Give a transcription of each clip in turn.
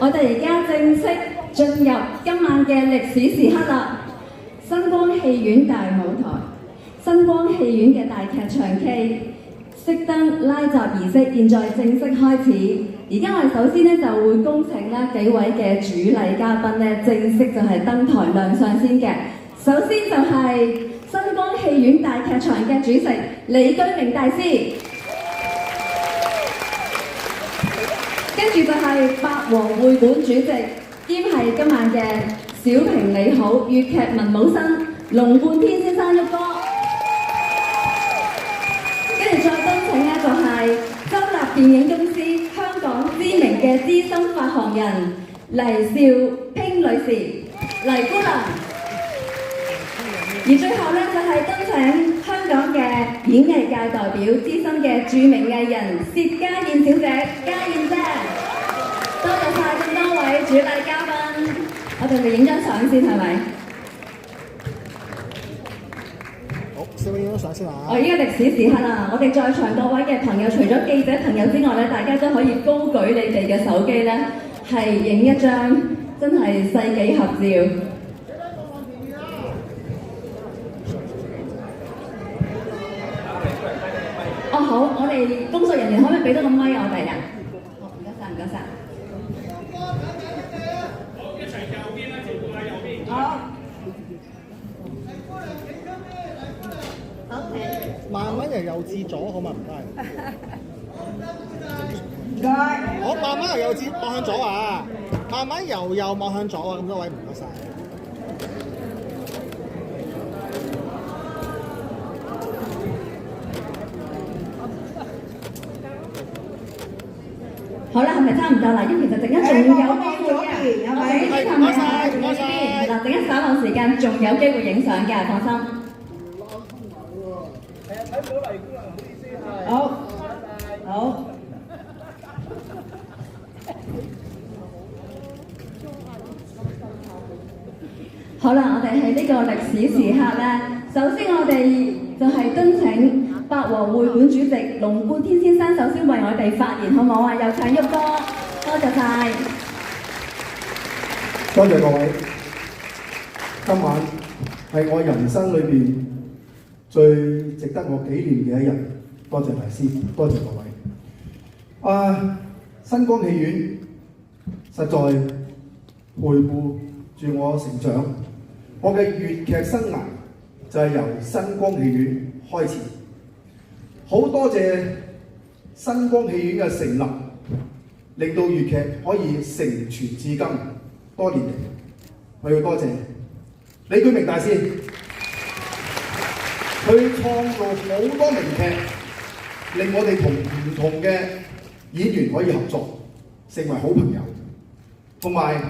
我哋而家正式進入今晚嘅歷史時刻啦！新光戲院大舞台，新光戲院嘅大劇場期熄燈拉閘儀式現在正式開始。而家我哋首先就會恭請幾位嘅主禮嘉賓正式就係登台亮相先嘅。首先就係新光戲院大劇場嘅主席李居明大師，跟住就係八和會館主席兼係今晚嘅小平你好粵劇文武生龍冠天先生喐哥，跟住再恭請就係周立電影公司香港知名嘅資深發行人黎兆拼女士黎姑娘，而最後就係恭請香港嘅演藝界代表資深嘅著名藝人薛家燕小姐家燕姐，多謝晒咁多位主禮嘉賓，我哋嚟影張相先係咪？好，先影張相先啊！我依家歷史時刻啦，我哋在場各位嘅朋友，除咗記者朋友之外大家都可以高舉你哋嘅手機係影一張真係世紀合照。哦好，我哋工作人員可唔可以俾多個咪我哋啊？好，唔該晒，唔該晒。好，一齊右邊啦，照顧下右邊。好。慢慢由右至左好嘛？唔該。唔該。好，慢慢由右至望向左啊！慢慢由右望向左啊！咁多位唔該晒。好啦，係咪差唔多啦？因為其實陣間仲有機會嘅，係咪？唔該晒，唔該晒。嗱，陣間稍後時間仲有機會影相嘅，放心。睇唔到黎姑娘，唔好意思係。好，好。好啦，我哋喺呢個歷史時刻首先我哋就係敦請八和會館主席龍冠天先生首先為我哋發言，好唔好啊？有請喐哥，多謝晒。多謝各位，今晚係我人生裏邊最值得我紀念嘅一日，多謝大師，多謝各位。新光戲院實在陪伴住我成長，我嘅粵劇生涯就係由新光戲院開始。好多謝新光戲院嘅成立，令到粵劇可以承傳至今多年嚟，我要多謝李居明大師，佢創造好多名劇，令我哋同唔同嘅演員可以合作，成為好朋友，同埋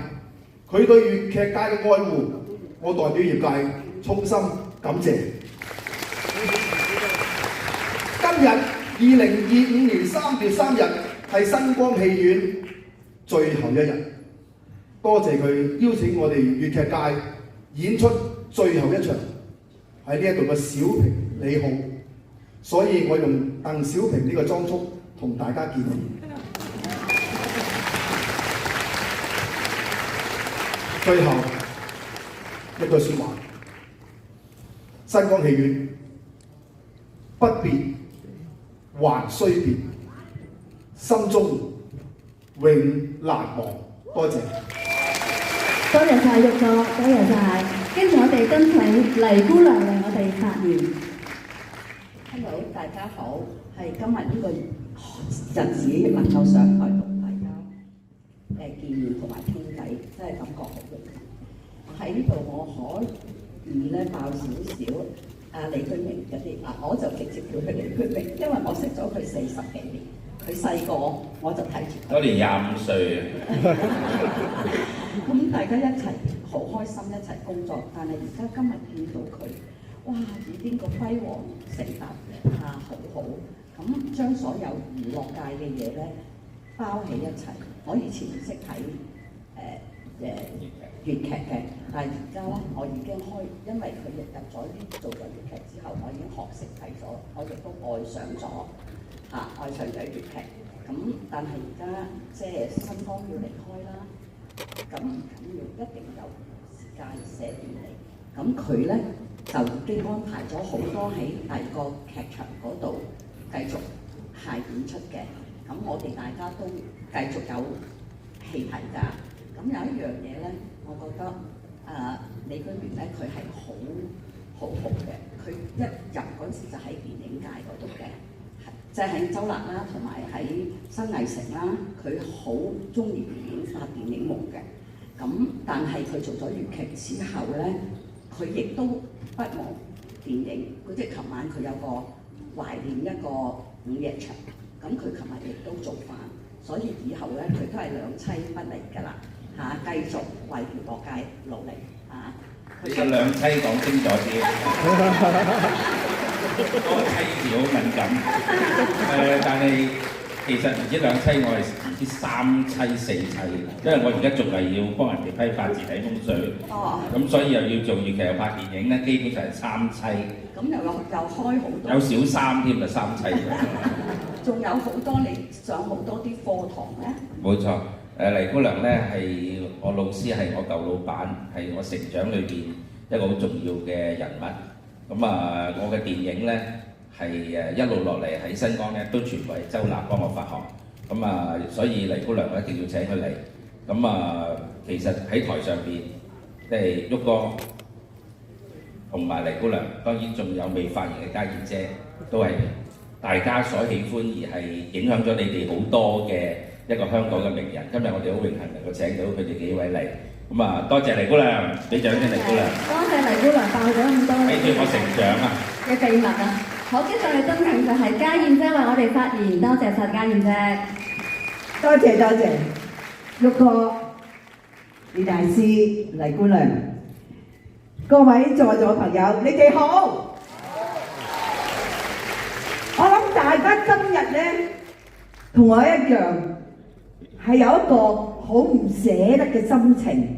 佢對粵劇界嘅愛護，我代表業界衷心感謝。今日2025年3月3日係新光戲院最後一日，多謝佢邀請我哋粵劇界演出最後一場喺呢一度嘅小平你好，所以我用鄧小平呢個裝束同大家見面。最後一句説話，新光戲院不別還須別，心中永難忘。多謝，多謝晒喐哥，多謝晒。跟住我哋敦請黎姑娘為我哋發言。Hello， 大家好，係今日呢個日子能夠上台同大家見面同埋傾偈，真係感覺好榮幸。喺呢度我可以爆少少李居明嗰啲我就直接叫佢李居明，因為我識咗佢40幾年，佢細個我就睇住佢。嗰年25歲咁大家一齊好開心一齊工作，但係而家今日見到佢，哇！已經個輝煌成達好好，咁將所有娛樂界嘅嘢包起一齊。我以前唔識睇粵劇嘅，但係而家我已經因為佢入咗做咗粵劇之後，我已經學識睇咗，我亦都愛上咗粵劇。咁但係而家即係新光要離開啦，咁唔緊要，一定有時間寫電嚟。咁佢咧就已經安排咗好多喺第二個劇場嗰度繼續係演出嘅。咁我哋大家都繼續有戲睇㗎。咁有一樣嘢咧，我覺得李居明咧，佢係好嘅。佢一入嗰時就喺電影界嗰度嘅，即係喺周立啦，同埋喺新藝城啦，佢好中意電影，發電影夢嘅。咁但係佢做咗粵劇之後咧，佢亦都不忘電影。即係琴晚佢有個懷念一個午夜場，咁佢琴日亦都做翻，所以以後咧佢都係兩棲不離㗎啦嚇，繼續為娛樂界努力嚇。你個兩棲講清楚啲，嗰個妻字好敏感。但係其實唔知兩棲，我係唔知三棲四棲，因為我而家仲係要幫人哋批發字體風水，咁所以又要做粵劇又拍電影咧，基本上係三棲。咁又開好多，有小三添啊，三棲。仲有好多你上好多啲課堂咧。冇錯。黎姑娘咧係我老師，係我舊老闆，係我成長裏邊一個好重要嘅人物。咁我嘅電影咧係一路落嚟喺新光咧都全部係周立幫我發行。咁所以黎姑娘一定要請佢嚟。咁其實喺台上邊，即係旭哥同埋黎姑娘，當然仲有未發言嘅家燕姐，都係大家所喜歡而係影響咗你哋好多嘅一個香港嘅名人。今日我哋好榮幸能夠請到佢哋幾位嚟，多謝黎姑娘，俾掌聲黎姑娘。多謝黎姑娘爆咗咁多睇住我成長啊嘅秘密啊！好，跟住我哋真係就係家燕姐為我哋發言，多謝晒家燕姐。多謝，旭哥、李大師、黎姑娘，各位在座朋友，你哋好。我諗大家今日咧，同我一樣，係有一個好唔捨得嘅心情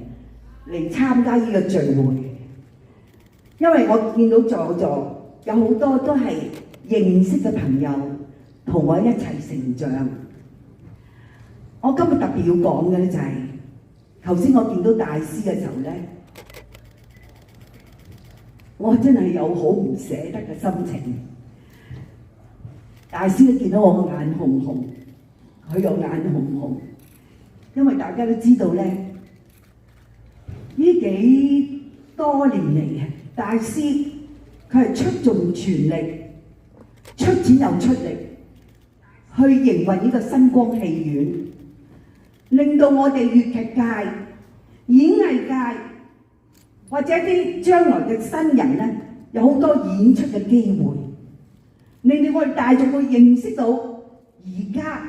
嚟參加呢個聚會，因為我見到在座有好多都係認識嘅朋友，同我一齊成長。我今日特別要講嘅咧就係，頭先我見到大師嘅時候咧，我真係有好唔捨得嘅心情。大師都見到我眼紅紅，佢有眼紅紅，因為大家都知道咧，呢幾多年嚟啊，大師佢係出盡全力，出錢又出力，去營運呢個新光戲院，令到我哋粵劇界、演藝界或者啲將來嘅新人咧，有好多演出嘅機會。令到我哋大眾會認識到而家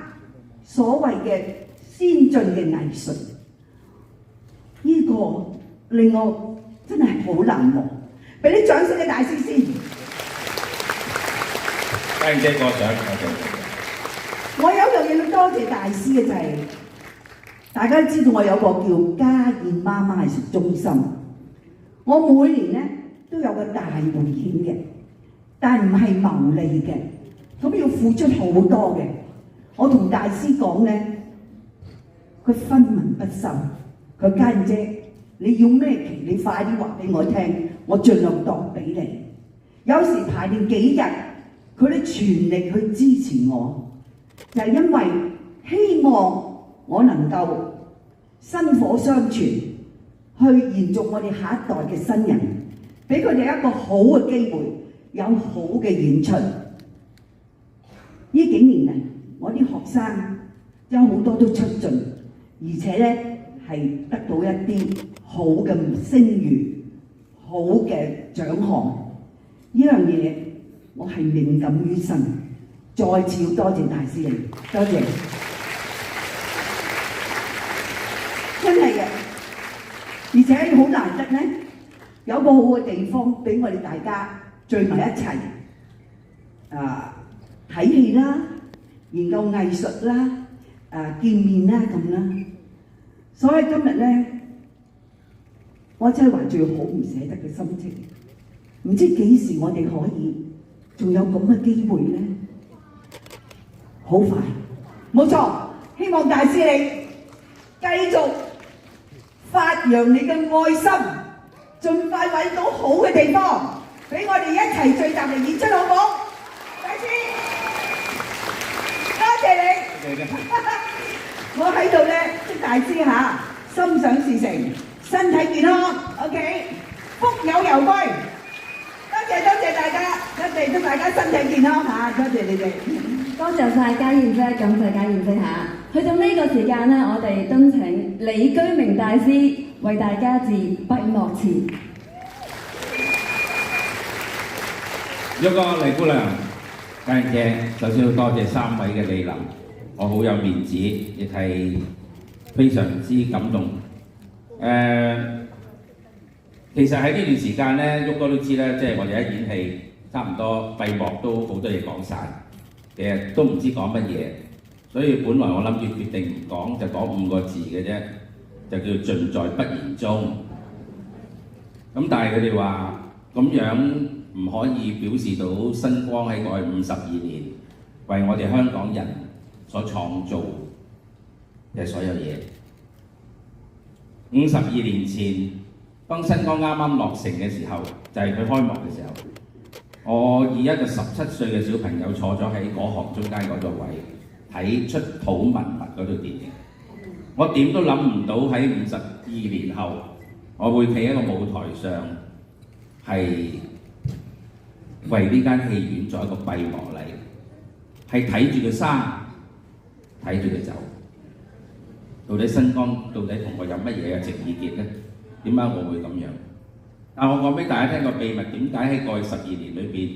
所謂嘅先進嘅藝術，呢個令我真係好難忘。俾啲掌聲嘅大師先。家燕姐過獎，我有一樣嘢要多謝大師嘅就係，大家都知道我有個叫家燕媽媽藝術中心，我每年咧都有個大會演嘅。但唔係牟利嘅，咁要付出好多嘅。我同大師講咧，佢分文不收。佢家燕姐，你要咩期？你快啲話俾我聽，我盡量度俾你。有時排練幾日，佢都全力去支持我，就係因為希望我能夠薪火相傳，去延續我哋下一代嘅新人，俾佢哋一個好嘅機會。有好嘅演出，呢幾年嚟，我啲學生有好多都出盡，而且咧係得到一啲好嘅聲譽、好嘅獎項。呢樣嘢我係銘感於心，再次要多謝大師你，多謝，真係嘅，而且好難得咧，有個好嘅地方俾我哋大家聚埋一齊，睇戲啦，研究藝術啦，見面啦咁啦。所以今日咧，我真係懷住好唔捨得嘅心情，唔知幾時我哋可以仲有咁嘅機會咧？好快，冇錯，希望大師你繼續發揚你嘅愛心，盡快揾到好嘅地方，俾我哋一齊聚集嚟演出，好唔好？大師，多謝你。我喺度咧，祝大師嚇心想事成，身體健康 ，OK， 福有攸歸。多謝大家，祝大家身體健康嚇，多謝你哋。多謝晒家燕姐，感謝家燕姐嚇。去到呢個時間呢，我哋敦請李居明大師為大家致閉幕詞。喐哥、黎姑娘、家燕姐，首先要多謝3位嘅蒞臨，我好有面子，亦係非常之感動。其實喺呢段時間咧，喐哥都知咧，即係我哋一演戲，差唔多閉幕都好多嘢講晒，其實都唔知講乜嘢，所以本來我諗住決定唔講，就講5個字嘅啫，就叫盡在不言中。咁但係佢哋話咁樣唔可以表示到新光喺過去52年為我哋香港人所創造嘅所有嘢。52年前，當新光啱啱落成嘅時候，就係佢開幕嘅時候，我以一個17歲嘅小朋友坐咗喺嗰行中間嗰個位，睇出土文物嗰套電影。我點都諗唔到喺52年後，我會企喺個舞台上，係為呢間戲院做一個閉幕禮，係睇住佢生，睇住佢走。到底新光到底同我有乜嘢嘅情意結呢？點解我會咁樣？但我講俾大家聽個秘密，點解喺過去12年裏邊，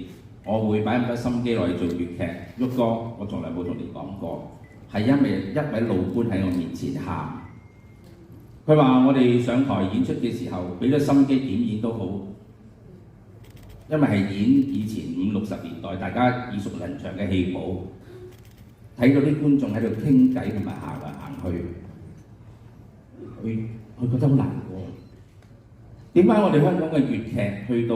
我會擺咁多心機落去做粵劇？喐哥，我從來冇同你講過，係因為一位老倌喺我面前喊，佢話我哋上台演出嘅時候，俾咗心機點演都好，因為係演以前50、60年代大家耳熟能詳嘅戲寶，睇到啲觀眾喺度傾偈同埋行嚟行去。佢覺得好難過，點解我哋香港嘅粵劇去到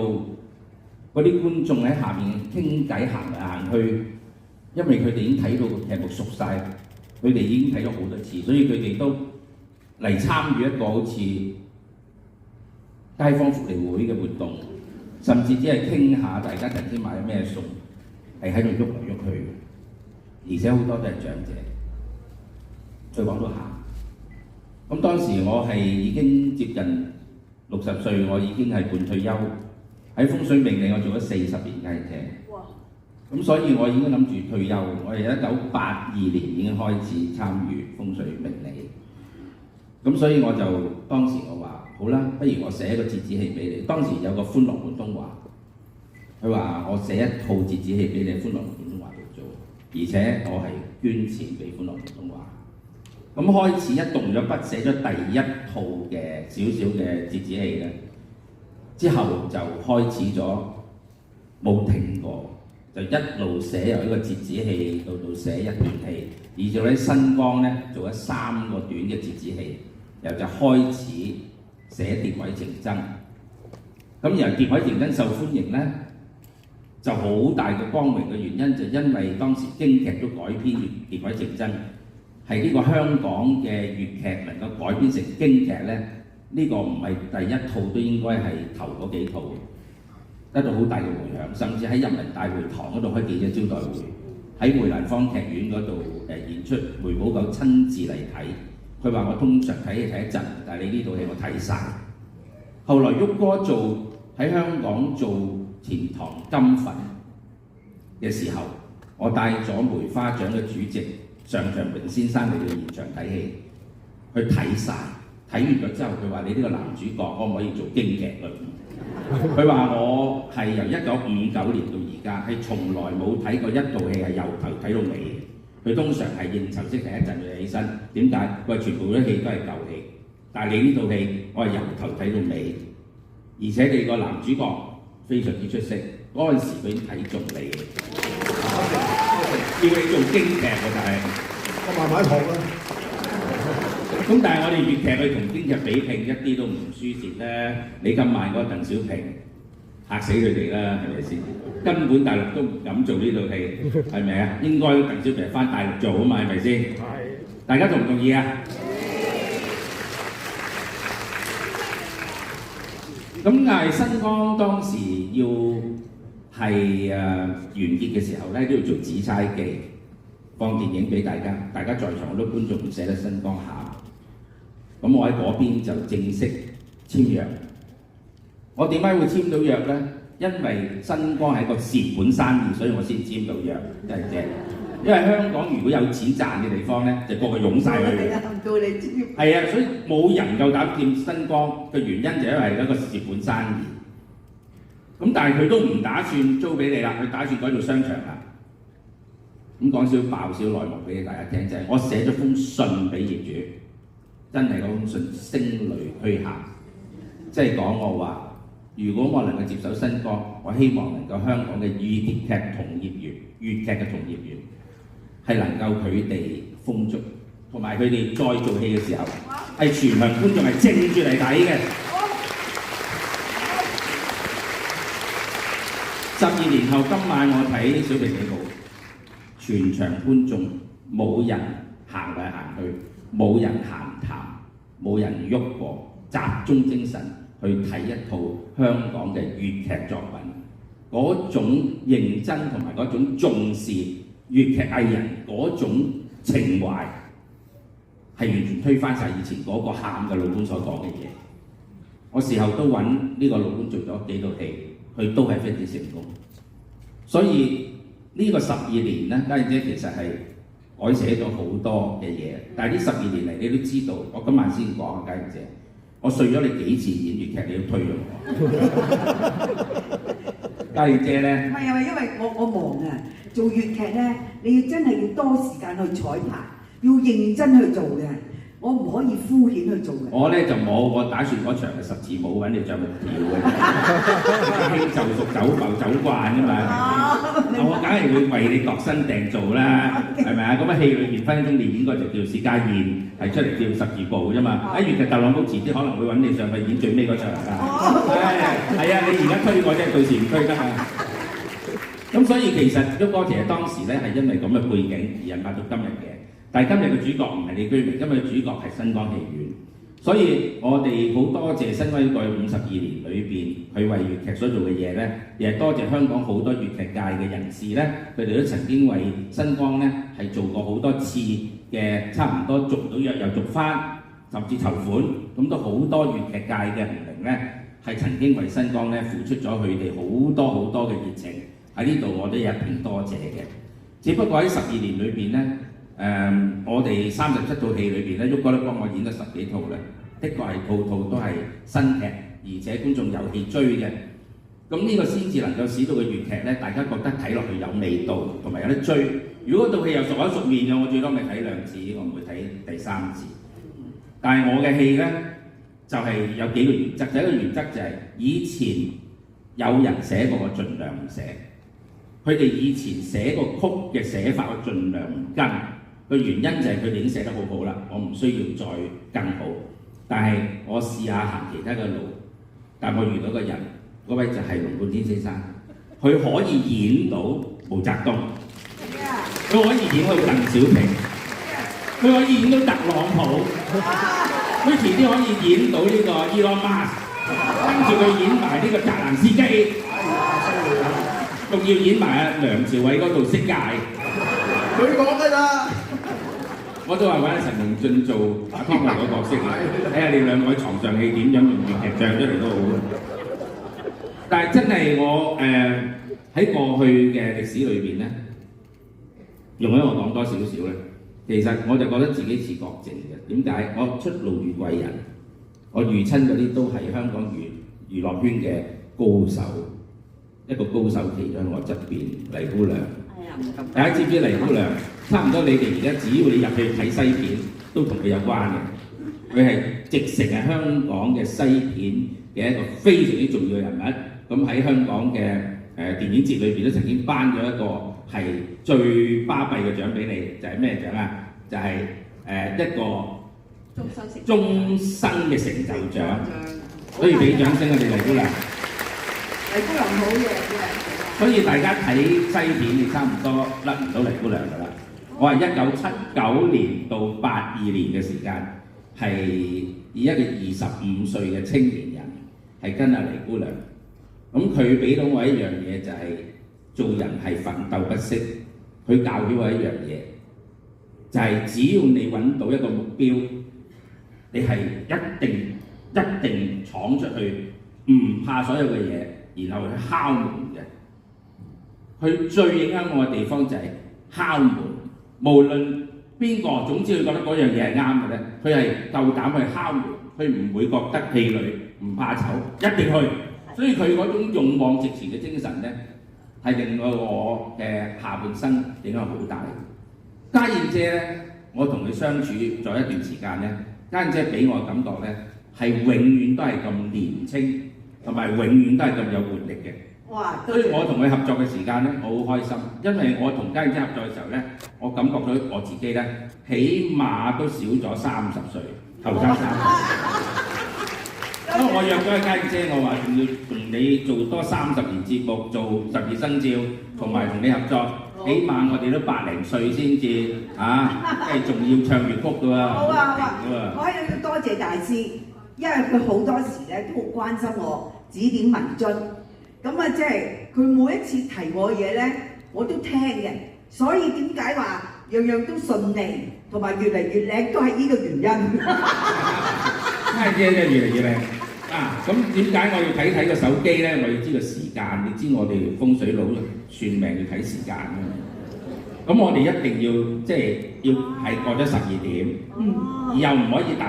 嗰啲觀眾喺下面傾偈行嚟行去，因為佢哋已經睇到個劇目熟晒，佢哋已經睇咗好多次，所以佢哋都嚟參與一個好似街坊福利會嘅活動，甚至只係傾下大家陣先買咩餸，係喺度喐嚟喐去，而且好多都係長者，再講到喊。咁當時我係已經接近60歲，我已經係半退休，喺風水命理我做咗40年家燕姐。咁所以我已經諗住退休，我係1982年已經開始參與風水命理。咁所以我就當時我話好啦，不如我寫一個折子戲俾你。當時有個歡樂廣東話，佢話我寫一套折子戲俾你，歡樂廣東話度做，而且我係捐錢俾歡樂廣東話。咁開始一動咗筆，寫咗第一套嘅少少嘅折子戲咧，之後就開始咗冇停過，就一路寫由一個折子戲到寫一段戲，而做喺新光咧做咗3個短嘅折子戲，然後就開始寫《蝶位情真》。咁然後《蝶位情真》受歡迎咧，就好大嘅光榮嘅原因就因為當時京劇都改編《蝶位情真》。係呢個香港嘅粵劇能夠改編成京劇咧，呢個唔係第一套，都應該係頭嗰幾套，得到好大嘅迴響，甚至喺人民大會堂嗰度開記者招待會，喺梅蘭芳劇院嗰度演出，梅葆玖親自嚟睇，佢話我通常睇戲睇一陣，但係你呢套戲我睇晒。後來喐哥喺香港做錢塘金粉嘅時候，我帶咗梅花獎嘅主席上場榮先生嚟到現場睇戲，去睇晒，睇完咗之後，佢話你呢個男主角可唔可以做京劇嘞？佢話我係由1959年到而家，係從來冇睇過一套戲係由頭睇到尾。佢通常係應酬式第一陣就起身，點解？佢話全部啲戲都係舊戲，但係你呢套戲我係由頭睇到尾，而且你個男主角非常之出色。嗰陣時佢已經睇中你，叫你做京劇嘅，但係我慢慢學啦。咁但係我哋粵劇去同京劇比拼一啲都唔輸蝕咧。李金曼嗰個鄧小平嚇死佢哋啦，係咪先？根本大陸都唔敢做呢套戲，係咪啊？應該鄧小平翻大陸做啊嘛，係咪先？係。大家同唔同意啊？咁但係新光當時要係完結嘅時候咧，都要做紫釵記，放電影俾大家。大家在場好多觀眾唔捨得新光喊，咁我喺嗰邊就正式簽約。我點解會簽到約咧？因為新光係一個蝕本生意，所以我先簽到約，真係正。因為香港如果有錢賺嘅地方咧，就個個湧晒去。到你知。係啊，所以冇人夠膽掂新光嘅原因就因為一個蝕本生意。咁但係佢都唔打算租俾你啦，佢打算改做商場啦。咁講少爆少內幕俾大家聽，就係我寫咗封信俾業主，真係嗰封信聲淚俱下，即係講我話。如果我能夠接手新光，我希望能夠香港嘅粵劇同業員、粵劇嘅同業員係能夠佢哋豐足，同埋佢哋再做戲嘅時候係全場觀眾係靜住嚟睇嘅。12年後今晚我睇小平紀念，全場觀眾冇人行嚟行去，冇人閒談，冇人喐過，集中精神去睇一套香港嘅粵劇作品，嗰種認真同埋嗰種重視粵劇藝人嗰種情懷，係完全推翻晒以前嗰個喊嘅老官所講嘅嘢。我事後都揾呢個老官做咗幾套戲，佢都係非常之成功。所以呢個12年咧，家燕姐其實係改寫咗好多嘅嘢，但係呢12年嚟你都知道，我今晚先講啊，家燕姐。我睡咗你幾次演粵劇，你都推咗我。家燕姐咧，唔係啊，因為我忙啊，做粵劇咧，你要真係要多時間去彩排，要認真去做嘅，我唔可以敷衍去做嘅。我咧就冇，我打算嗰場嘅十字舞揾你著木條嘅，興就熟走浮走慣㗎嘛。我梗係會為你度身訂做啦，係咪啊？咁啊戲裏邊分分鐘你演嗰就叫薛家燕。係出嚟叫十字步啫嘛！喺粵劇特朗普遲啲可能會揾你上去演最尾嗰場㗎。係啊，你而家推我啫，到時唔推得嘛。咁所以其實旭哥其實當時咧係因為咁嘅背景而引發到今日嘅，但係今日嘅主角唔係李居明，今日嘅主角係新光戲院。所以我哋好多謝新光過去52年裏邊佢為粵劇所做嘅嘢咧，亦係多謝香港好多粵劇界嘅人士咧，佢哋都曾經為新光咧係做過好多次嘅差唔多續唔到約又續翻，甚至籌款，咁都好多粵劇界嘅紅伶咧係曾經為新光咧付出咗佢哋好多嘅熱情，喺呢度我都一定多謝嘅。只不過喺12年裏邊咧，我哋37套戲裏邊咧，旭哥都幫我演咗10幾套咧，的確係套套都係新劇，而且觀眾有戲追嘅。咁呢個先至能夠使到個粵劇咧，大家覺得睇落去有味道，同埋有得追。如果套戲又熟口熟面嘅，我最多咪睇2次，我唔會睇第3次。但係我嘅戲咧，就係有幾個原則。第一個原則就係以前有人寫過，我盡量唔寫。佢哋以前寫個曲嘅寫法，我盡量唔跟。個原因就係佢哋已經寫得好好啦，我唔需要再更好。但係我試下行其他嘅路，但我遇到個人，嗰位就係龍貫天先生，佢可以演到毛澤東，佢可以演到鄧小平，佢可以演到特朗普，佢遲啲可以演到呢個 Elon Musk，跟住佢演埋呢個澤連斯基，仲要演埋阿梁朝偉嗰度色戒，佢講㗎咋？我都話揾陳龍俊做阿湯唯嗰個角色嘅，睇下你兩個喺床上戲點樣用粵劇唱出嚟都好。但係真係我喺過去嘅歷史裏邊咧，用咗我講多少少咧，其實我就覺得自己似郭靖嘅。點解？我出路遇貴人，我遇親嗰啲都係香港娛樂圈嘅高手，一個高手企咗喺我側邊，黎姑娘。大家知唔知黎姑娘？差唔多你哋而家只要你入去睇西片，都同佢有關嘅。佢係直成係香港嘅西片嘅一個非常之重要嘅人物。咁喺香港嘅電影節裏邊都曾經頒咗一個係最巴閉嘅獎俾你，就係咩獎啊？就係一個終生嘅成就獎。所以俾掌聲啊！你黎姑娘。姑娘好嘢，所以大家睇西片，你差唔多甩唔到黎姑娘㗎啦。我係1979年到82年嘅時間，係以一個25歲嘅青年人係跟阿黎姑娘。咁佢俾到我一樣嘢就係、做人係奮鬥不息。佢教咗我一樣嘢，就係、只要你揾到一個目標，你係一定闖出去，唔怕所有嘅嘢，然後去敲門嘅。佢最影響我嘅地方就係敲門，無論邊個，總之佢覺得嗰樣嘢係啱嘅咧，佢係夠膽去敲門，佢唔會覺得氣餒，唔怕醜，一定去。所以佢嗰種勇往直前嘅精神咧，係令到我嘅下半生影響好大。家燕姐咧，我同佢相處咗一段時間咧，家燕姐俾我嘅感覺咧，係永遠都係咁年青，同埋永遠都係咁有活力嘅。哇！所以我同佢合作嘅時間咧，我好開心，因為我同家燕姐合作嘅時候咧，我感覺到我自己咧，起碼都少咗30歲，後生30。因為我約咗家燕姐，我話仲要同你做多30年節目，做12生肖，同埋同你合作，起碼我哋都80歲先至即係仲要唱粵曲㗎喎。好啊，我喺度要多謝大師，因為佢好多時咧都好關心我，指點迷津。咁啊，即係佢每一次提我嘅嘢咧，我都聽嘅。所以點解話樣樣都順利，同埋越嚟越靚，都係呢個原因。家燕姐真係越嚟越靚。咁點解我要睇個手機咧？我要知道時間，你知我哋風水佬算命要睇時間㗎嘛。咁我哋一定要係過咗12點，又唔可以踏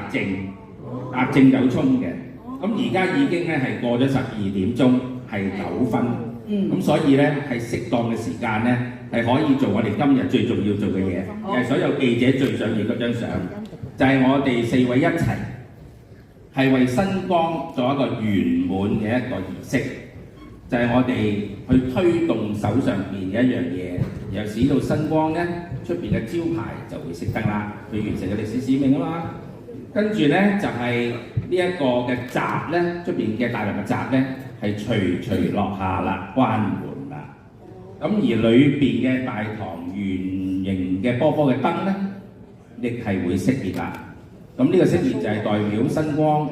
正有衝嘅。咁而家已經咧係過咗12點鐘，係9分。咁所以咧係適當嘅時間咧，係可以做我哋今日最重要做嘅嘢，係所有記者最想影嗰張相，就係我哋4位一齊。係為新光做一個圓滿嘅一個儀式，就係、我哋去推動手上邊嘅一樣嘢，由使到新光咧出邊嘅招牌就會熄燈啦，去完成個歷史使命啊嘛。跟住咧就係呢一個嘅閘咧，出邊嘅大樓嘅閘咧係徐徐落下啦，關門啦。咁而裏邊嘅大堂圓形嘅波波嘅燈咧，亦係會熄滅啦。咁呢個熄滅就係代表新光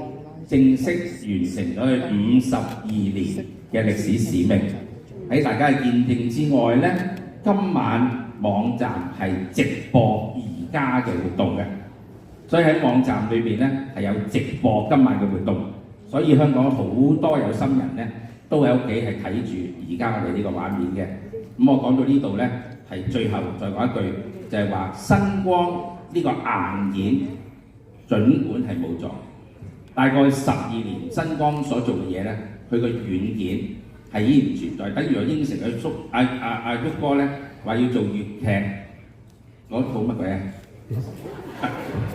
正式完成咗佢52年嘅歷史使命。喺大家嘅見證之外咧，今晚網站係直播而家嘅活動嘅，所以喺網站裏邊咧係有直播今晚嘅活動。所以香港好多有心人咧都喺屋企係睇住而家我哋呢個畫面嘅。咁我講到呢度咧，係最後再講一句，就係話新光呢個硬件。儘管係冇咗，大概12年新光所做嘅嘢咧，佢個軟件係依然存在。等於我應承阿旭哥咧話要做粵劇嗰套乜鬼啊？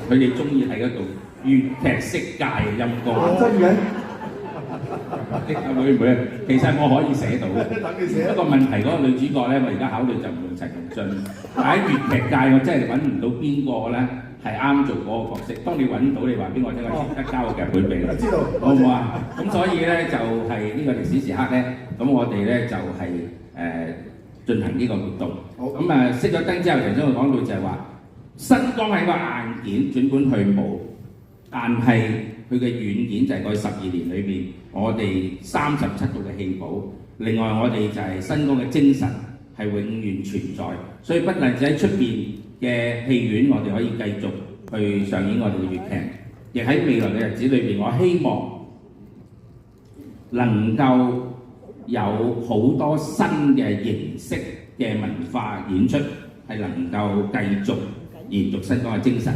佢哋中意睇嗰套粵劇色戒嘅陰功。真嘅？會唔會？其實我可以寫到嘅。不過問題嗰個女主角咧，我而家考慮就唔用陳奕迅。但喺粵劇界，我真係揾唔到邊個咧。係啱做嗰個角色。當你揾到，你話俾我聽，我即刻交個劇本俾你。知道，好唔好啊？咁所以咧就係呢個歷史時刻咧，咁我哋咧就係進行呢個活動。好。咁熄咗燈之後，頭先我講到就係話，新光係個硬件，儘管佢冇，但係佢嘅軟件就係過去12年裏邊，我哋37套嘅戲寶。另外我哋就係新光嘅精神係永遠存在，所以不單止喺出邊嘅戲院，我哋可以繼續去上演我哋嘅粵劇，亦喺未來嘅日子裏邊，我希望能夠有好多新嘅形式嘅文化演出，係能夠繼續延續新光嘅精神。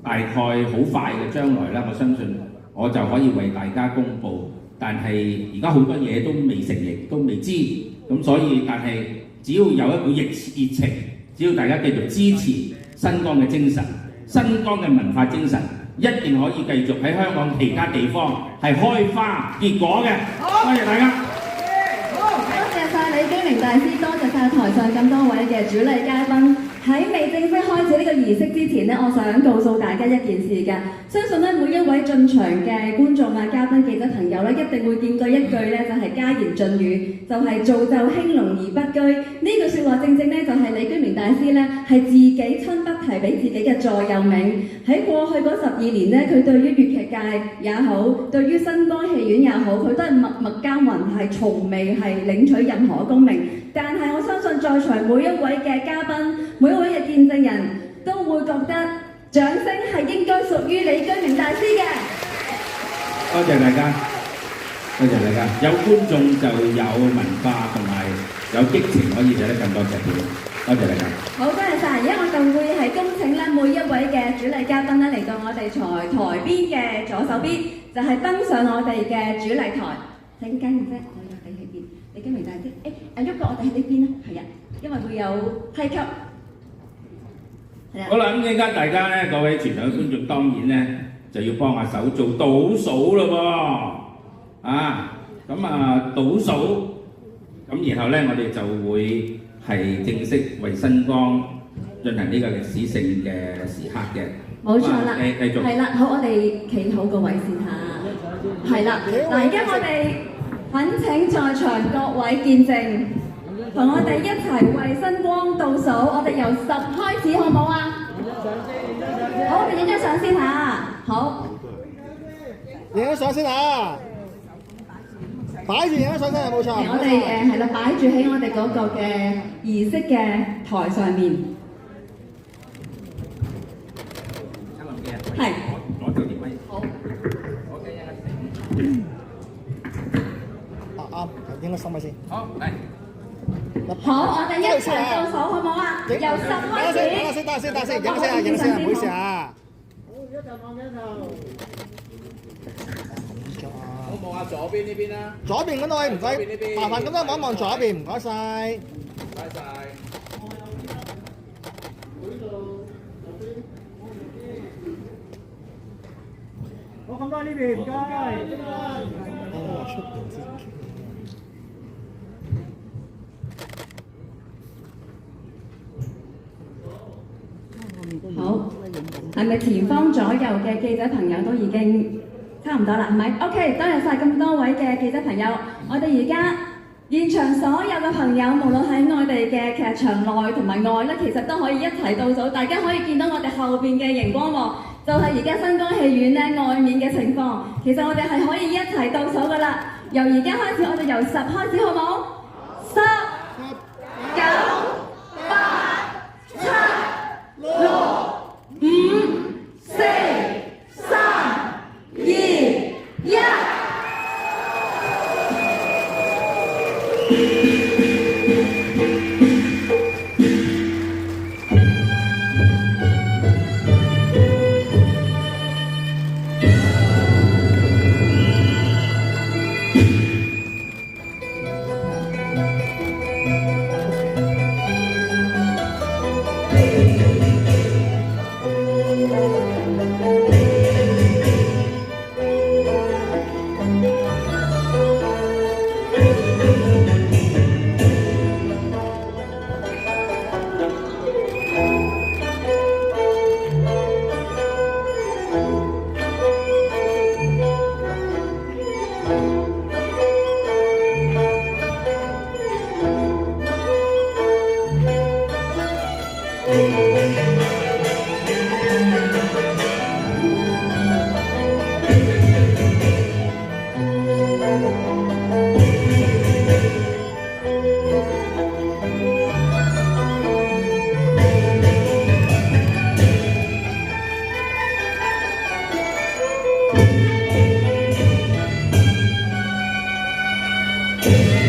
大概好快嘅將來咧，我相信我就可以為大家公佈，但係而家好多嘢都未成型，都未知，咁所以但係只要有一股熱情，只要大家繼續支持新光嘅精神、新光嘅文化精神，一定可以繼續喺香港其他地方係開花結果嘅。多謝大家。好，多謝晒李基明大師，多謝晒台上咁多位嘅主禮嘉賓。喺未正式開始呢個儀式之前呢，我想告訴大家一件事嘅，相信咧每一位進場嘅觀眾啊、嘉賓、記者朋友咧，一定會見過一句咧，就係家言俊語，就係造就興隆而不居。呢句説話正正咧就係李居明大師咧係自己親筆提俾自己嘅座右銘。喺過去嗰12年咧，佢對於粵劇界也好，對於新光戲院也好，佢都係默默耕耘，係從未係領取任何功名。但係我相信在場每一位嘅嘉賓、每一位嘅見證人都會覺得掌聲係應該屬於李居明大師嘅。多謝大家，多謝大家。有觀眾就有文化同埋有激情，可以睇得更多劇本。多謝大家。好，多謝晒。而家我就會係恭請咧每一位嘅主禮嘉賓咧嚟到我哋台邊嘅左手邊，就係登上我哋嘅主禮台。請跟住啫，我有你喺邊，李居明大師。喐過我哋喺呢邊啦，係啊，因為會有梯級。好啦，咁陣間大家咧，各位全場嘅觀眾當然咧就要幫下手做倒數咯噃，咁倒數，咁然後咧我哋就會係正式為新光進行呢個歷史性嘅時刻嘅。冇錯啦，繼續。係啦，好，我哋企好個位先嚇。係啦，嗱，而家我哋懇請在場各位見證，同我哋一齊為新光倒數，我哋由10開始，好唔好啊？好，我哋影張相先嚇。好，影張相先嚇，擺住影張相先係冇錯。我哋係啦，擺住喺我哋嗰個嘅儀式嘅台上面。係。攞條電咪。好。啱，應該收咪先。好，嚟。好，我哋一齊倒數，好唔好啊？由10開始。等下先，影先，唔好意思啊。好望下左邊呢邊啦，左邊嗰位唔該，麻煩咁多望一望左邊，唔該晒。唔該晒。好，咁多呢邊，唔該。出邊先。好，係咪前方左右嘅記者朋友都已經差唔多啦？係咪 ？OK， 多謝晒咁多位嘅記者朋友。我哋而家現場所有嘅朋友，無論喺我哋嘅劇場內同埋外咧，其實都可以一齊倒數。大家可以見到我哋後邊嘅熒光幕，就係而家新光戲院咧外面嘅情況。其實我哋係可以一齊倒數噶啦。由而家開始，我哋由10開始，好冇？10、9、8、7、6、5、4、3、2、1。Thank you.